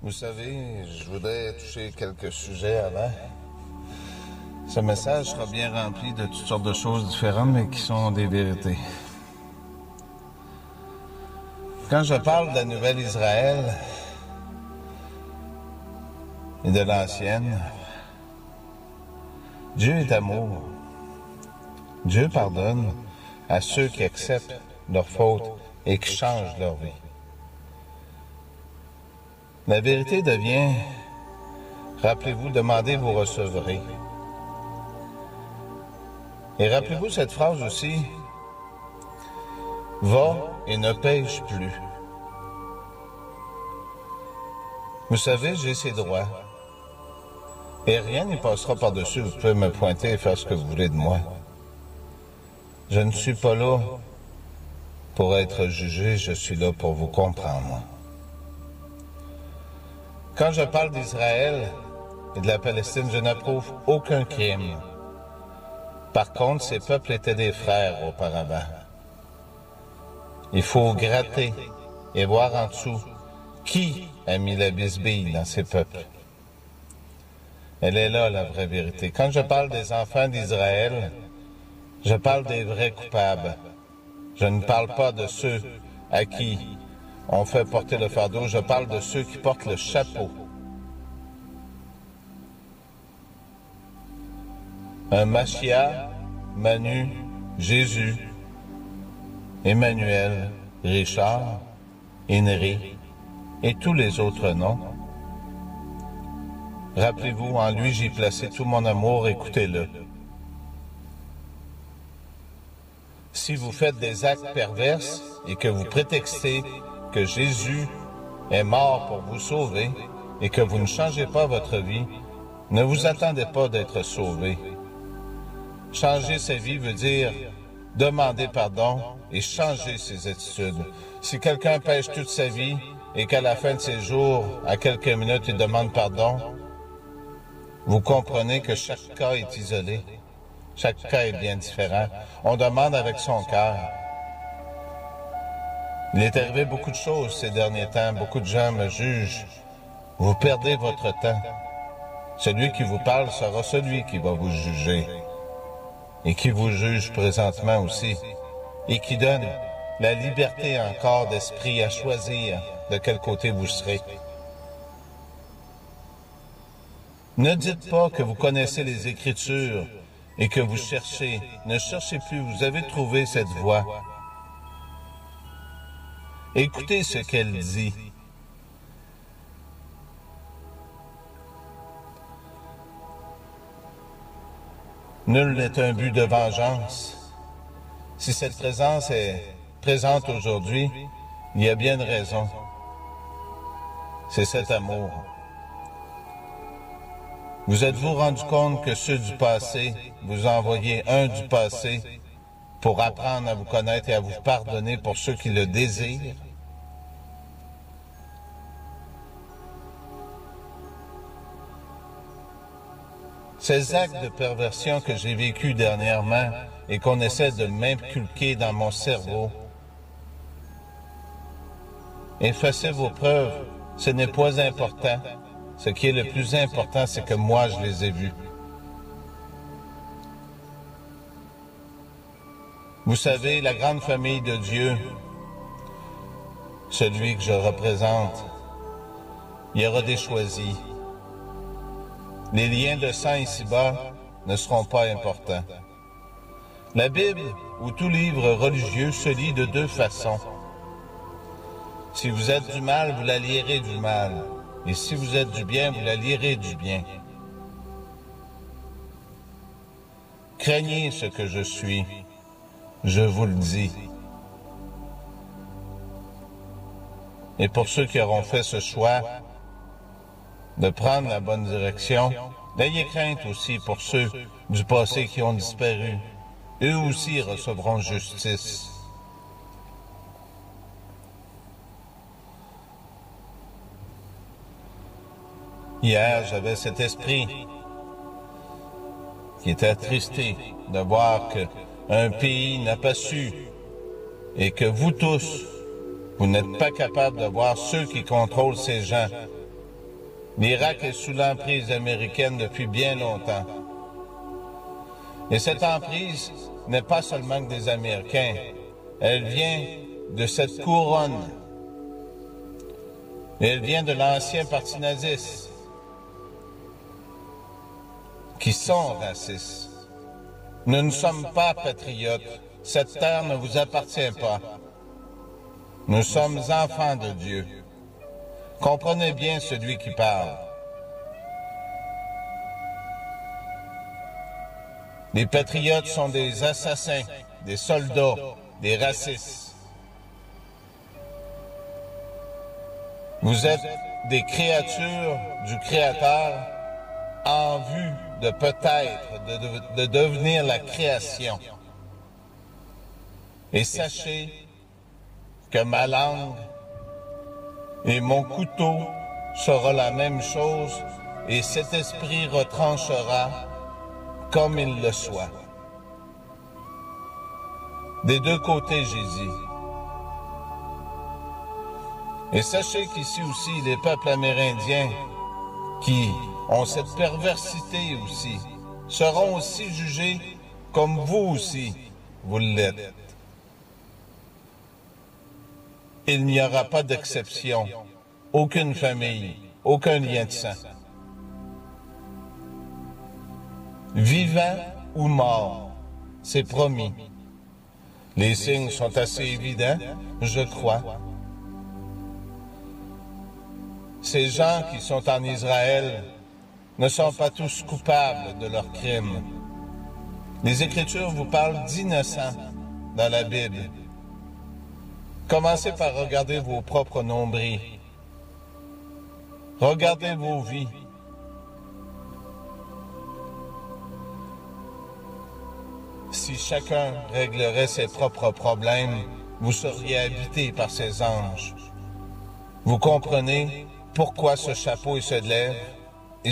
Vous savez, je voudrais toucher quelques sujets avant. Ce message sera bien rempli de toutes sortes de choses différentes, mais qui sont des vérités. Quand je parle de la nouvelle Israël et de l'ancienne, Dieu est amour. Dieu pardonne à ceux qui acceptent leurs fautes et qui changent leur vie. La vérité devient, rappelez-vous, demandez, vous recevrez. Et rappelez-vous cette phrase aussi, va et ne pêche plus. Vous savez, j'ai ces droits. Et rien n'y passera par-dessus, vous pouvez me pointer et faire ce que vous voulez de moi. Je ne suis pas là pour être jugé, je suis là pour vous comprendre. Quand je parle d'Israël et de la Palestine, je n'approuve aucun crime. Par contre, ces peuples étaient des frères auparavant. Il faut gratter et voir en dessous qui a mis la bisbille dans ces peuples. Elle est là, la vraie vérité. Quand je parle des enfants d'Israël, je parle des vrais coupables. Je ne parle pas de ceux à qui on fait porter le fardeau, je parle de ceux qui portent le chapeau. Un Machia, Manu, Jésus, Emmanuel, Richard, Henri et tous les autres noms. Rappelez-vous, en lui j'ai placé tout mon amour, écoutez-le. Si vous faites des actes pervers et que vous prétextez que Jésus est mort pour vous sauver et que vous ne changez pas votre vie, ne vous attendez pas d'être sauvé. Changer sa vie veut dire demander pardon et changer ses attitudes. Si quelqu'un pêche toute sa vie et qu'à la fin de ses jours, à quelques minutes, il demande pardon, vous comprenez que chaque cas est isolé. Chaque cas est bien différent. On demande avec son cœur. Il est arrivé beaucoup de choses ces derniers temps. Beaucoup de gens me jugent. Vous perdez votre temps. Celui qui vous parle sera celui qui va vous juger. Et qui vous juge présentement aussi. Et qui donne la liberté encore d'esprit à choisir de quel côté vous serez. Ne dites pas que vous connaissez les Écritures et que vous cherchez. Ne cherchez plus, vous avez trouvé cette voie. Écoutez ce qu'elle dit. Nul n'est un but de vengeance. Si cette présence est présente aujourd'hui, il y a bien une raison. C'est cet amour. Vous êtes-vous rendu compte que ceux du passé, vous envoyez un du passé pour apprendre à vous connaître et à vous pardonner pour ceux qui le désirent? Ces actes de perversion que j'ai vécus dernièrement et qu'on essaie de m'inculquer dans mon cerveau, effacez vos preuves, ce n'est pas important. Ce qui est le plus important, c'est que moi, je les ai vus. Vous savez, la grande famille de Dieu, celui que je représente, il y aura des choisis. Les liens de sang ici-bas ne seront pas importants. La Bible ou tout livre religieux se lit de deux façons. Si vous êtes du mal, vous la lirez du mal. Et si vous êtes du bien, vous la lirez du bien. Craignez ce que je suis, je vous le dis. Et pour ceux qui auront fait ce choix de prendre la bonne direction, n'ayez crainte aussi pour ceux du passé qui ont disparu. eux aussi recevront justice. Hier, j'avais cet esprit qui était attristé de voir qu'un pays n'a pas su et que vous tous, vous n'êtes pas capables de voir ceux qui contrôlent ces gens. L'Irak est sous l'emprise américaine depuis bien longtemps. Et cette emprise n'est pas seulement que des Américains, elle vient de cette couronne. Et elle vient de l'ancien parti naziste, qui sont racistes. Nous ne sommes pas patriotes. Cette terre ne vous appartient pas. Nous sommes enfants de Dieu. Comprenez bien celui qui parle. Les patriotes sont des assassins, des soldats, des racistes. Vous êtes des créatures du Créateur en vue de peut-être de devenir la création. Et sachez que ma langue et mon couteau sera la même chose, et cet esprit retranchera comme il le soit. Des deux côtés, j'ai dit. Et sachez qu'ici aussi, les peuples amérindiens qui ont cette perversité aussi, seront aussi jugés comme vous aussi, vous l'êtes. Il n'y aura pas d'exception, aucune famille, aucun lien de sang. Vivant ou mort, c'est promis. Les signes sont assez évidents, je crois. Ces gens qui sont en Israël ne sont pas tous coupables de leurs crimes. Les Écritures vous parlent d'innocents dans la Bible. Commencez par regarder vos propres nombrils. Regardez vos vies. Si chacun réglerait ses propres problèmes, vous seriez habité par ces anges. Vous comprenez pourquoi ce chapeau se lève et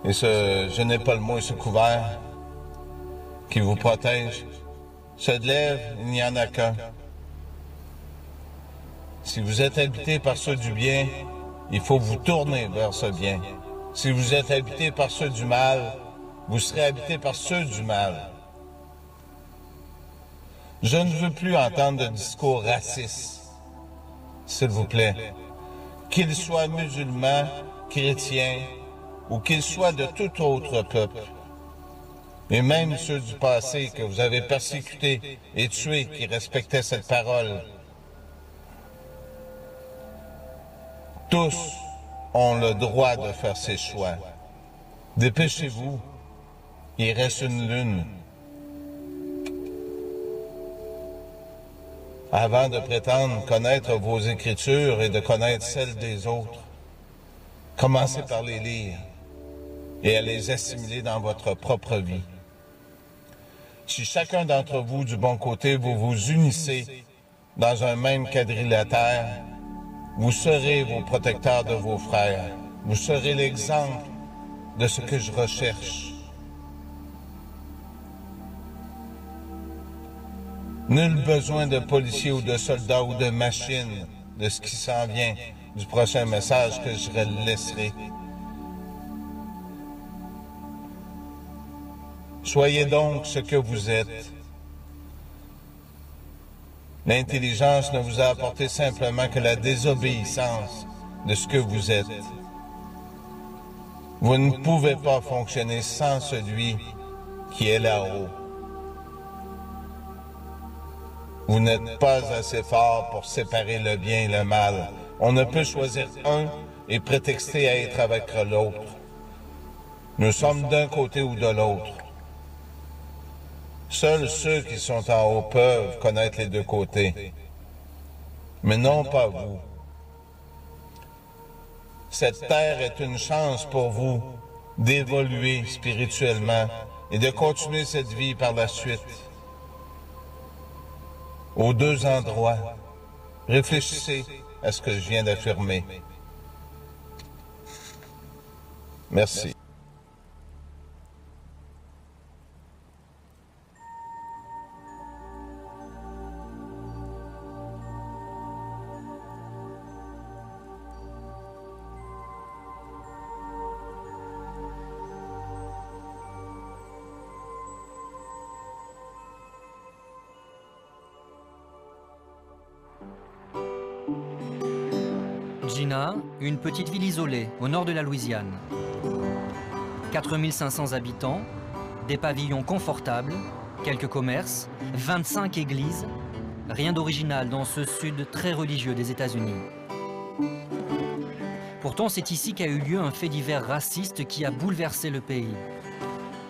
je n'ai pas le mot, ce couvert qui vous protège, se lève, il n'y en a qu'un. Si vous êtes habité par ceux du bien, il faut vous tourner vers ce bien. Si vous êtes habité par ceux du mal, vous serez habité par ceux du mal. Je ne veux plus entendre de discours racistes, s'il vous plaît. Qu'ils soient musulmans, chrétiens, ou qu'ils soient de tout autre peuple. Et même ceux du passé que vous avez persécutés et tués qui respectaient cette parole. Tous ont le droit de faire ces choix. Dépêchez-vous, il reste une lune. Avant de prétendre connaître vos Écritures et de connaître celles des autres, commencez par les lire et à les assimiler dans votre propre vie. Si chacun d'entre vous, du bon côté, vous vous unissez dans un même quadrilatère, vous serez vos protecteurs de vos frères. Vous serez l'exemple de ce que je recherche. Nul besoin de policiers ou de soldats ou de machines de ce qui s'en vient du prochain message que je laisserai. Soyez donc ce que vous êtes. L'intelligence ne vous a apporté simplement que la désobéissance de ce que vous êtes. Vous ne pouvez pas fonctionner sans celui qui est là-haut. Vous n'êtes pas assez fort pour séparer le bien et le mal. On ne peut choisir un et prétexter à être avec l'autre. Nous sommes d'un côté ou de l'autre. Seuls ceux qui sont en haut peuvent connaître les deux côtés, mais non pas vous. Cette terre est une chance pour vous d'évoluer spirituellement et de continuer cette vie par la suite. Aux deux endroits, réfléchissez à ce que je viens d'affirmer. Merci. Gina, une petite ville isolée au nord de la Louisiane. 4500 habitants, des pavillons confortables, quelques commerces, 25 églises. Rien d'original dans ce sud très religieux des États-Unis. Pourtant, c'est ici qu'a eu lieu un fait divers raciste qui a bouleversé le pays.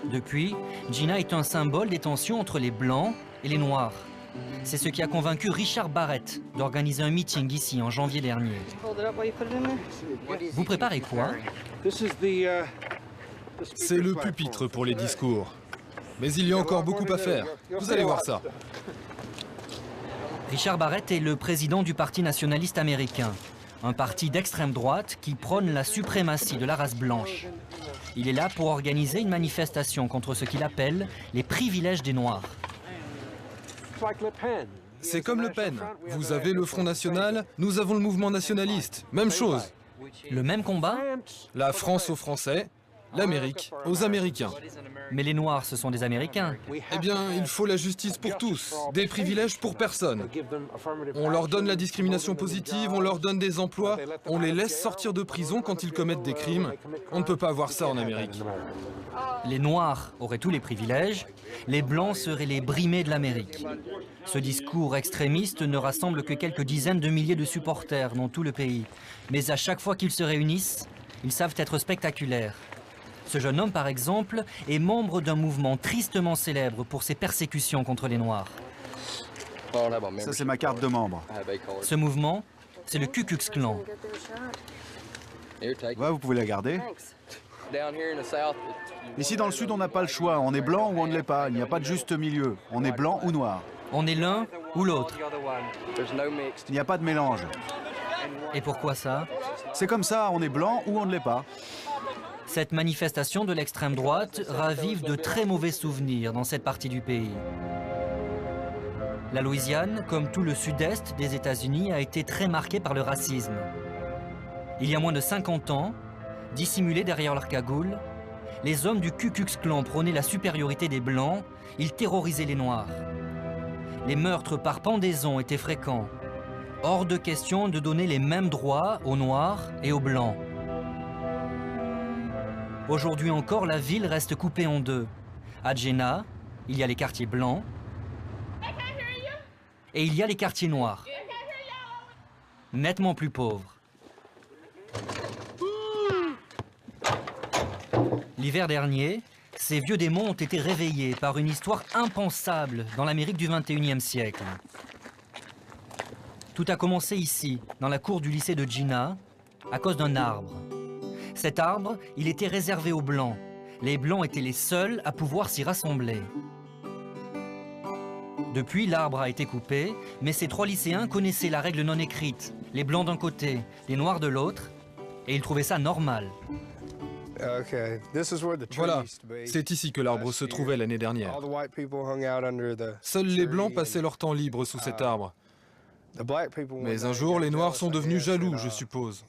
Depuis, Gina est un symbole des tensions entre les Blancs et les Noirs. C'est ce qui a convaincu Richard Barrett d'organiser un meeting ici en janvier dernier. Vous préparez quoi? C'est le pupitre pour les discours. Mais il y a encore beaucoup à faire. Vous allez voir ça. Richard Barrett est le président du Parti nationaliste américain, un parti d'extrême droite qui prône la suprématie de la race blanche. Il est là pour organiser une manifestation contre ce qu'il appelle les privilèges des Noirs. C'est comme Le Pen. Vous avez le Front National, nous avons le mouvement nationaliste. Même chose. Le même combat? La France aux Français, l'Amérique aux Américains. Mais les Noirs, ce sont des Américains. Eh bien, il faut la justice pour tous, des privilèges pour personne. On leur donne la discrimination positive, on leur donne des emplois, on les laisse sortir de prison quand ils commettent des crimes. On ne peut pas avoir ça en Amérique. Les Noirs auraient tous les privilèges, les Blancs seraient les brimés de l'Amérique. Ce discours extrémiste ne rassemble que quelques dizaines de milliers de supporters dans tout le pays. Mais à chaque fois qu'ils se réunissent, ils savent être spectaculaires. Ce jeune homme, par exemple, est membre d'un mouvement tristement célèbre pour ses persécutions contre les Noirs. Ça, c'est ma carte de membre. Ce mouvement, c'est le Ku Klux Klan. Ouais, vous pouvez la garder. Ici, dans le Sud, on n'a pas le choix. On est blanc ou on ne l'est pas. Il n'y a pas de juste milieu. On est blanc ou noir. On est l'un ou l'autre. Il n'y a pas de mélange. Et pourquoi ça? C'est comme ça, on est blanc ou on ne l'est pas. Cette manifestation de l'extrême droite ravive de très mauvais souvenirs dans cette partie du pays. La Louisiane, comme tout le sud-est des États-Unis, a été très marquée par le racisme. Il y a moins de 50 ans, dissimulés derrière leur cagoule, les hommes du Ku Klux Klan prônaient la supériorité des Blancs, ils terrorisaient les Noirs. Les meurtres par pendaison étaient fréquents. Hors de question de donner les mêmes droits aux Noirs et aux Blancs. Aujourd'hui encore, la ville reste coupée en deux. À Jena, il y a les quartiers blancs et il y a les quartiers noirs, nettement plus pauvres. L'hiver dernier, ces vieux démons ont été réveillés par une histoire impensable dans l'Amérique du XXIe siècle. Tout a commencé ici, dans la cour du lycée de Jena, à cause d'un arbre. Cet arbre, il était réservé aux Blancs. Les Blancs étaient les seuls à pouvoir s'y rassembler. Depuis, l'arbre a été coupé, mais ces trois lycéens connaissaient la règle non écrite. Les Blancs d'un côté, les Noirs de l'autre, et ils trouvaient ça normal. Voilà, c'est ici que l'arbre se trouvait l'année dernière. Seuls les Blancs passaient leur temps libre sous cet arbre. Mais un jour, les Noirs sont devenus jaloux, je suppose.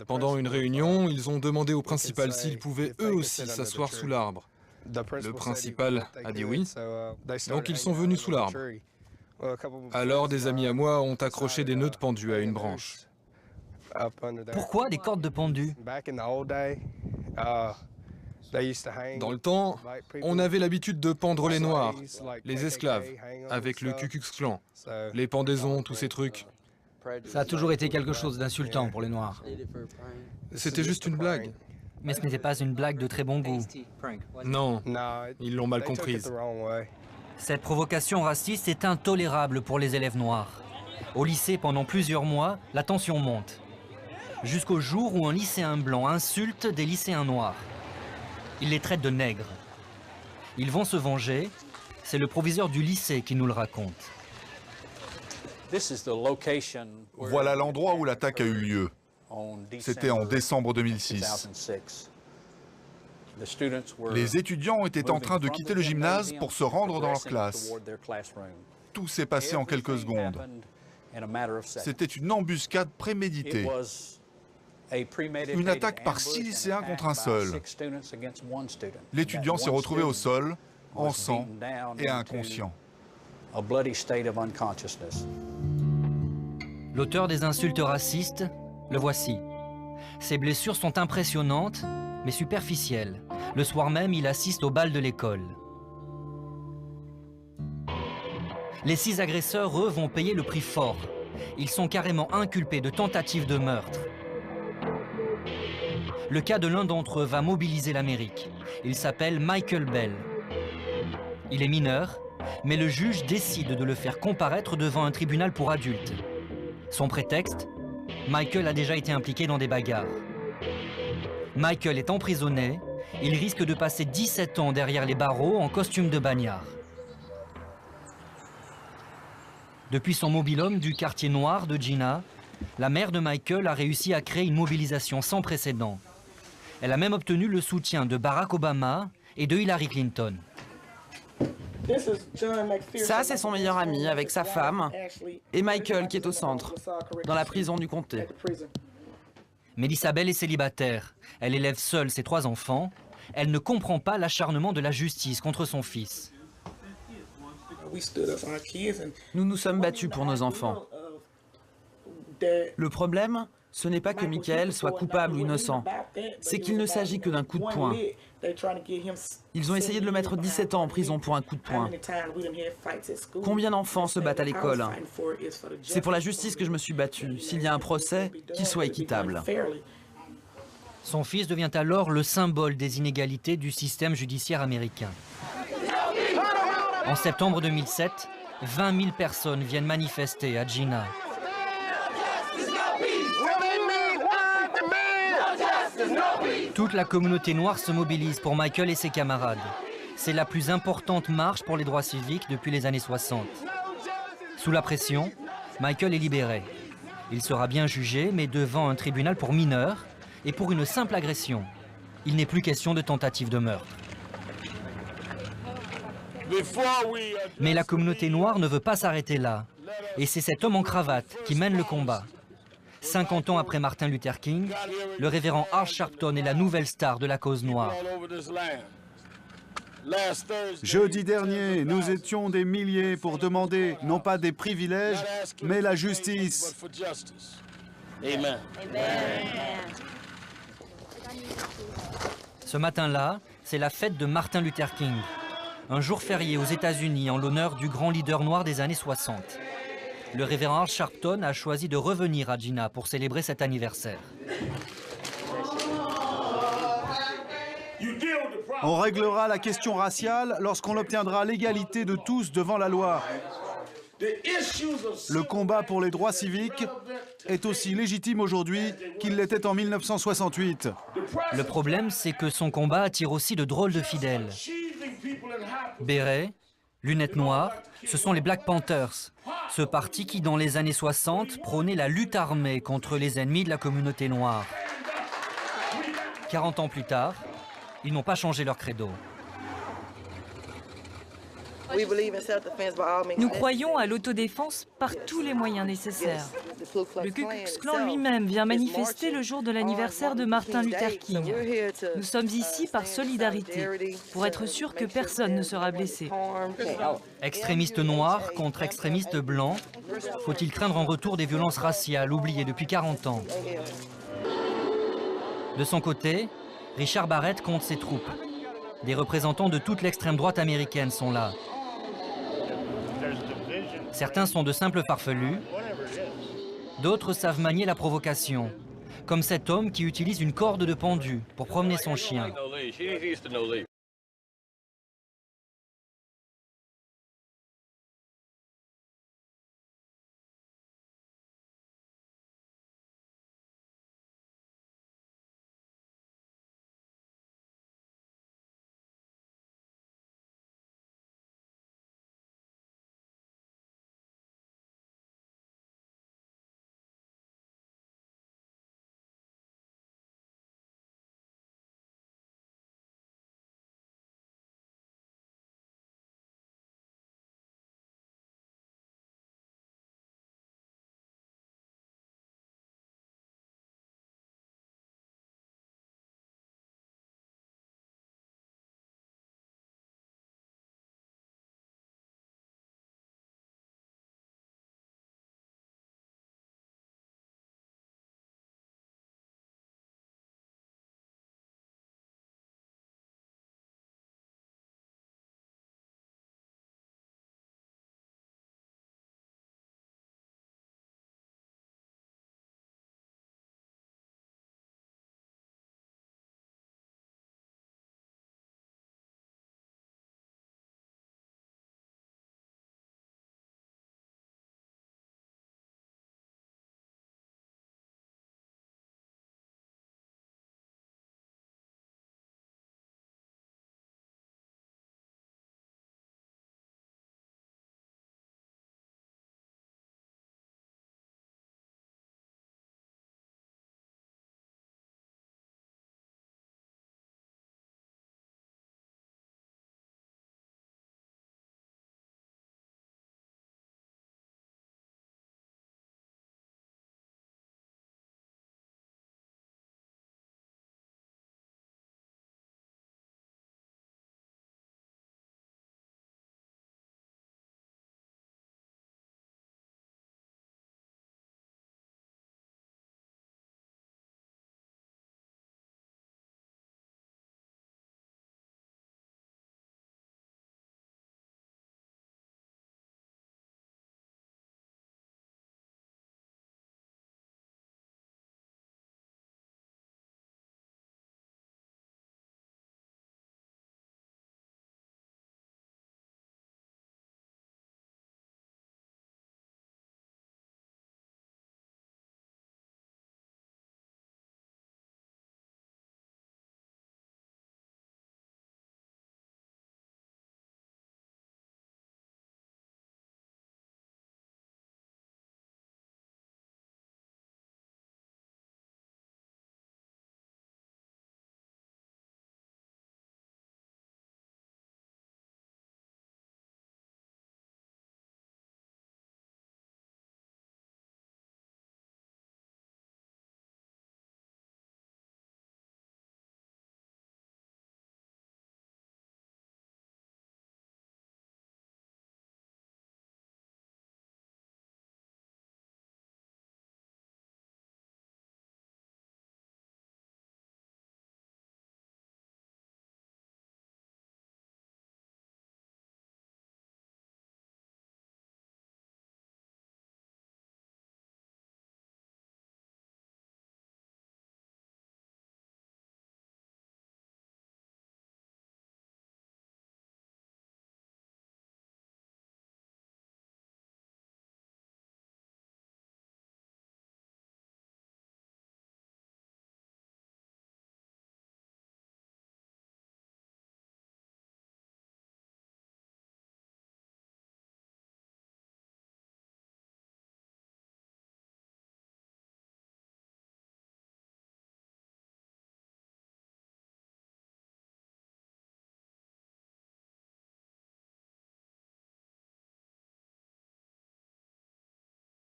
Pendant une réunion, ils ont demandé au principal s'ils pouvaient eux aussi s'asseoir sous l'arbre. Le principal a dit oui, donc ils sont venus sous l'arbre. Alors des amis à moi ont accroché des nœuds de pendu à une branche. Pourquoi des cordes de pendu? Dans le temps, on avait l'habitude de pendre les Noirs, les esclaves, avec le Ku Klux Klan, les pendaisons, tous ces trucs. Ça a toujours été quelque chose d'insultant pour les Noirs. C'était juste une blague. Mais ce n'était pas une blague de très bon goût. Non, ils l'ont mal comprise. Cette provocation raciste est intolérable pour les élèves noirs. Au lycée, pendant plusieurs mois, la tension monte. Jusqu'au jour où un lycéen blanc insulte des lycéens noirs. Il les traite de nègres. Ils vont se venger. C'est le proviseur du lycée qui nous le raconte. Voilà l'endroit où l'attaque a eu lieu. C'était en décembre 2006. Les étudiants étaient en train de quitter le gymnase pour se rendre dans leur classe. Tout s'est passé en quelques secondes. C'était une embuscade préméditée. Une attaque par 6 lycéens contre un seul. L'étudiant s'est retrouvé au sol, en sang et inconscient. L'auteur des insultes racistes, le voici. Ses blessures sont impressionnantes, mais superficielles. Le soir même, il assiste au bal de l'école. Les 6 agresseurs, eux, vont payer le prix fort. Ils sont carrément inculpés de tentative de meurtre. Le cas de l'un d'entre eux va mobiliser l'Amérique. Il s'appelle Michael Bell. Il est mineur, mais le juge décide de le faire comparaître devant un tribunal pour adultes. Son prétexte, Michael a déjà été impliqué dans des bagarres. Michael est emprisonné. Il risque de passer 17 ans derrière les barreaux en costume de bagnard. Depuis son mobil-home du quartier noir de Gina, la mère de Michael a réussi à créer une mobilisation sans précédent. Elle a même obtenu le soutien de Barack Obama et de Hillary Clinton. Ça, c'est son meilleur ami avec sa femme et Michael qui est au centre, dans la prison du comté. Melissa Bell est célibataire. Elle élève seule ses 3 enfants. Elle ne comprend pas l'acharnement de la justice contre son fils. Nous nous sommes battus pour nos enfants. Le problème, ce n'est pas que Michael soit coupable ou innocent. C'est qu'il ne s'agit que d'un coup de poing. Ils ont essayé de le mettre 17 ans en prison pour un coup de poing. Combien d'enfants se battent à l'école? C'est pour la justice que je me suis battu. S'il y a un procès, qu'il soit équitable. Son fils devient alors le symbole des inégalités du système judiciaire américain. En septembre 2007, 20 000 personnes viennent manifester à Gina. Toute la communauté noire se mobilise pour Michael et ses camarades. C'est la plus importante marche pour les droits civiques depuis les années 60. Sous la pression, Michael est libéré. Il sera bien jugé, mais devant un tribunal pour mineurs et pour une simple agression. Il n'est plus question de tentative de meurtre. Mais la communauté noire ne veut pas s'arrêter là. Et c'est cet homme en cravate qui mène le combat. 50 ans après Martin Luther King, le révérend Al Sharpton est la nouvelle star de la cause noire. Jeudi dernier, nous étions des milliers pour demander non pas des privilèges, mais la justice. Amen. Ce matin-là, c'est la fête de Martin Luther King, un jour férié aux États-Unis en l'honneur du grand leader noir des années 60. Le révérend Al Sharpton a choisi de revenir à Gina pour célébrer cet anniversaire. On réglera la question raciale lorsqu'on obtiendra l'égalité de tous devant la loi. Le combat pour les droits civiques est aussi légitime aujourd'hui qu'il l'était en 1968. Le problème, c'est que son combat attire aussi de drôles de fidèles. Béret, lunettes noires, ce sont les Black Panthers, ce parti qui, dans les années 60, prônait la lutte armée contre les ennemis de la communauté noire. 40 ans plus tard, ils n'ont pas changé leur credo. Nous croyons à l'autodéfense par tous les moyens nécessaires. Le Ku Klux Klan lui-même vient manifester le jour de l'anniversaire de Martin Luther King. Nous sommes ici par solidarité, pour être sûr que personne ne sera blessé. Extrémistes noirs contre extrémistes blancs, faut-il craindre un retour des violences raciales oubliées depuis 40 ans? De son côté, Richard Barrett compte ses troupes. Des représentants de toute l'extrême droite américaine sont là. Certains sont de simples farfelus, d'autres savent manier la provocation, comme cet homme qui utilise une corde de pendu pour promener son chien.